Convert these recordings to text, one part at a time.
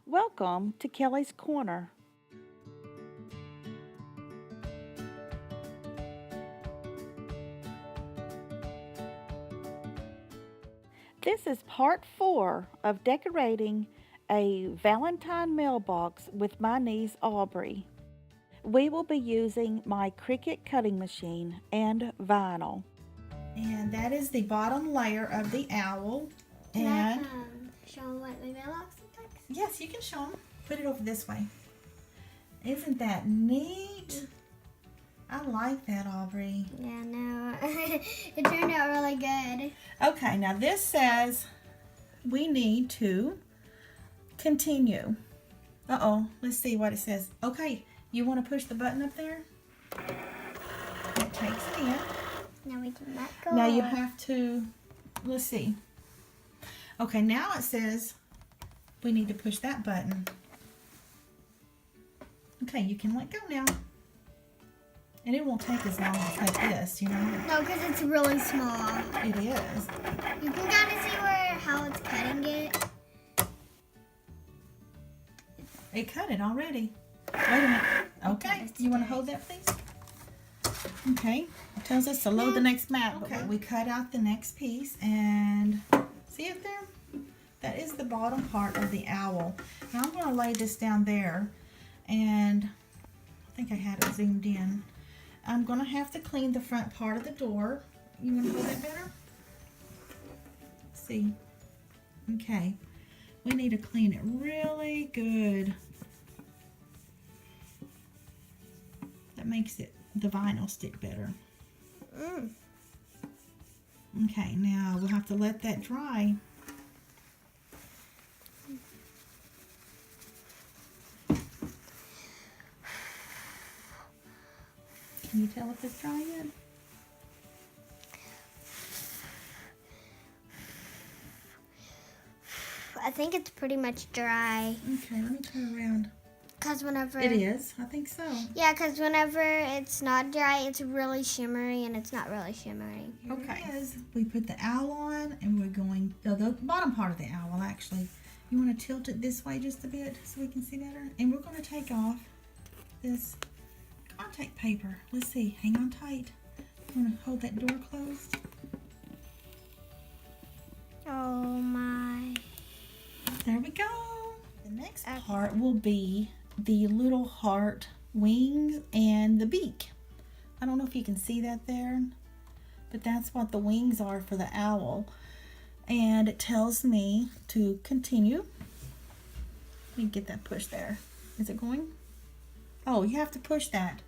Welcome to Kelly's Corner. This is part 4 of decorating a Valentine mailbox with my niece Aubrey. We will be using my Cricut cutting machine and vinyl. And that is the bottom layer of the owl. Can I And show them what my mailbox looks like? yes, you can show them. Put it over this way. Isn't that neat? I like that, Aubrey. Yeah, no. It turned out really good. Okay, now this says we need to continue. Uh-oh, let's see what it says. Okay, you want to push the button up there? It takes it in. Now we can let go. Now you have to, let's see. Okay, now it says we need to push that button. Okay, you can let go now. And it won't take as long as like this, you know? No, because it's really small. It is. You can kind of see how it's cutting it. It cut it already. Wait a minute. Okay, you want to hold that, please? Okay, it tells us to load the next map. Okay, we cut out the next piece and see it there? That is the bottom part of the owl. Now I'm going to lay this down there, and I think I had it zoomed in. I'm going to have to clean the front part of the door. You want to hold that better? Let's see. Okay. We need to clean it really good. That makes it the vinyl stick better. Okay, now we'll have to let that dry. Can you tell if it's dry yet? I think it's pretty much dry. Okay, let me turn around. Because whenever... It is? I think so. Yeah, because whenever it's not dry, it's really shimmery, and it's not really shimmery. Okay. We put the owl on, and we're going... the bottom part of the owl, actually. You want to tilt it this way just a bit so we can see better? And we're going to take off this contact paper. Let's see. Hang on tight. You want to hold that door closed? Oh, my... There we go. The next part will be the little heart wings and the beak. I don't know if you can see that there, but that's what the wings are for the owl. And it tells me to continue. Let me get that push there. Is it going? Oh, you have to push that.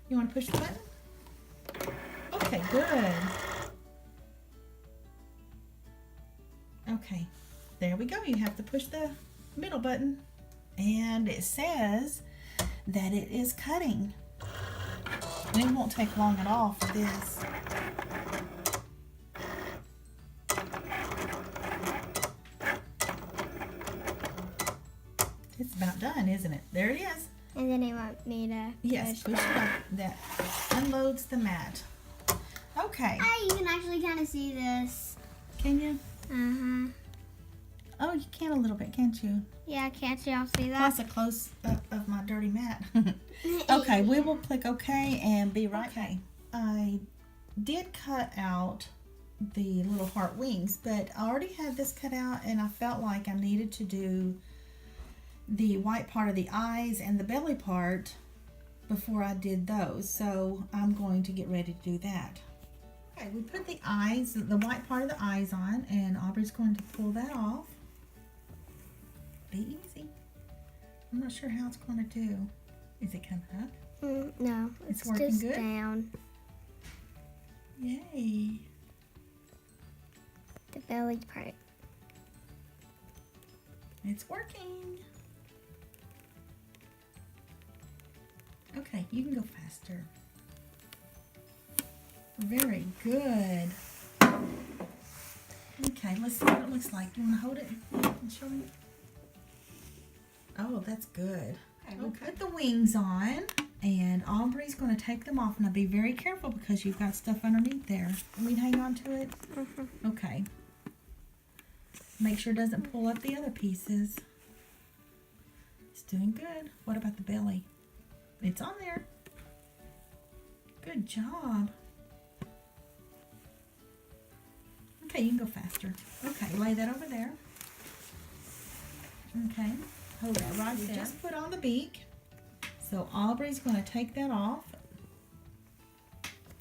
You want to push the button? Okay, good. Okay, there we go. You have to push the middle button. And it says that it is cutting. And it won't take long at all for this. It's about done, isn't it? There it is. And then they want me to... Yes, push it up. That unloads the mat. Okay. You can actually kind of see this. Can you? Uh-huh. Oh, you can a little bit, can't you? Yeah, can't y'all see that? Plus a close up of my dirty mat. Okay, we will click OK and be right back. I did cut out the little heart wings, but I already had this cut out, and I felt like I needed to do the white part of the eyes and the belly part before I did those. So I'm going to get ready to do that. Okay, we put the eyes, the white part of the eyes on, and Aubrey's going to pull that off. Be easy. I'm not sure how it's going to do. Is it coming up? No, It's working just good? down. Yay. The belly part. It's working. Okay, you can go faster. Very good. Okay, let's see what it looks like. You want to hold it and show me? Oh, that's good. Okay, we'll put the wings on, and Aubrey's going to take them off. Now be very careful because you've got stuff underneath there. Can we hang on to it? Okay. Make sure it doesn't pull up the other pieces. doing good. What about the belly? It's on there. Good job. Okay, you can go faster. Okay, lay that over there. Okay, hold that right there. Just put on the beak. So Aubrey's going to take that off.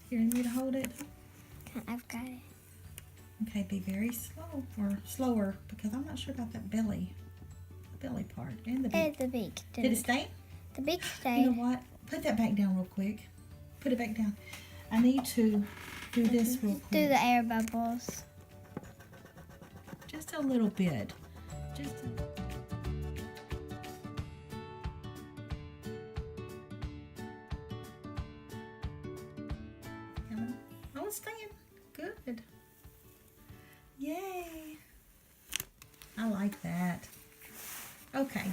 Here, you need to hold it. I've got it. Okay, be very slow, or slower, because I'm not sure about that belly. The belly part and the beak. The beak. Did it stay? The beak stayed. You know what? Put that back down real quick. Put it back down. I need to do this real quick. Do the air bubbles. Just a little bit. Just oh, it's staying. Good. Yay. I like that. Okay.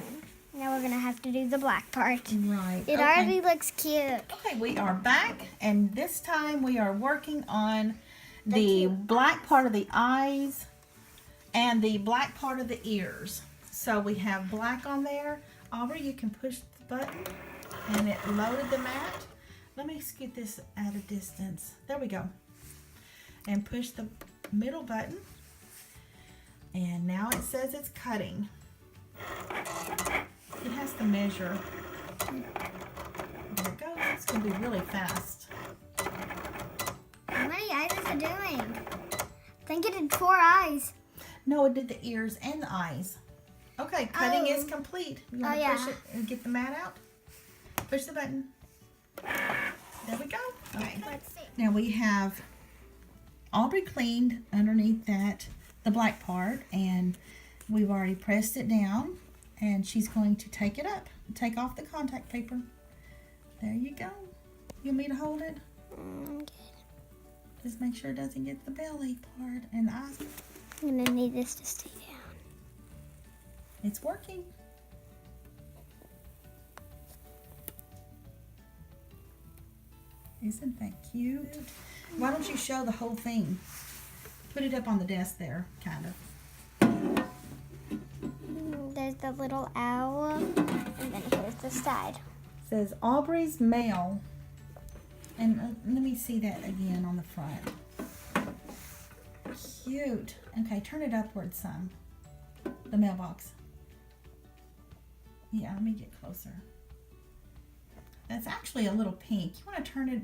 Now we're gonna have to do the black part. Right. It already looks cute. Okay, we are back, and this time we are working on the black part of the eyes and the black part of the ears. So we have black on there. Aubrey, you can push the button, and it loaded the mat. Let me scoot this at a distance. There we go. And push the middle button, and now it says it's cutting. It has to measure. There it goes. It's going to be really fast. How many eyes is it doing? I think it did 4 eyes. No, it did the ears and the eyes. Okay, cutting is complete. You want to push it and get the mat out? Push the button. There we go. Okay. Let's see. Now we have Aubrey cleaned underneath that, the black part, and we've already pressed it down. And she's going to take it up, take off the contact paper. There you go. You want me to hold it? Okay. Just make sure it doesn't get the belly part and the eyes. I'm gonna need this to stay down. It's working. Isn't that cute? Why don't you show the whole thing? Put it up on the desk there, kind of. There's the little owl, and then here's the side. It says Aubrey's Mail. And let me see that again on the front. Cute. Okay, turn it upward some. The mailbox. Yeah, let me get closer. That's actually a little pink. You want to turn it,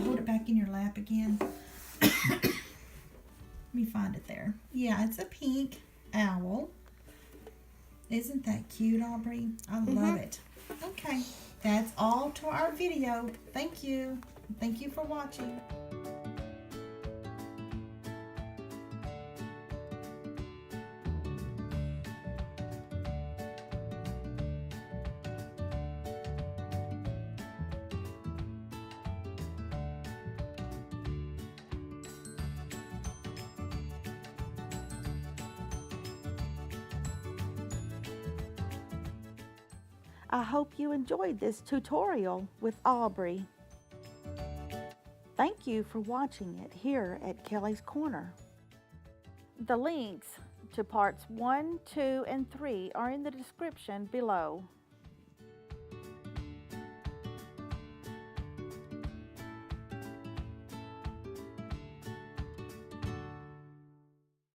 hold it back in your lap again? Let me find it there. Yeah, it's a pink owl. Isn't that cute, Aubrey? I love it. Okay, that's all to our video. Thank you. Thank you for watching. I hope you enjoyed this tutorial with Aubrey. Thank you for watching it here at Kelly's Corner. The links to parts 1, 2, and 3 are in the description below.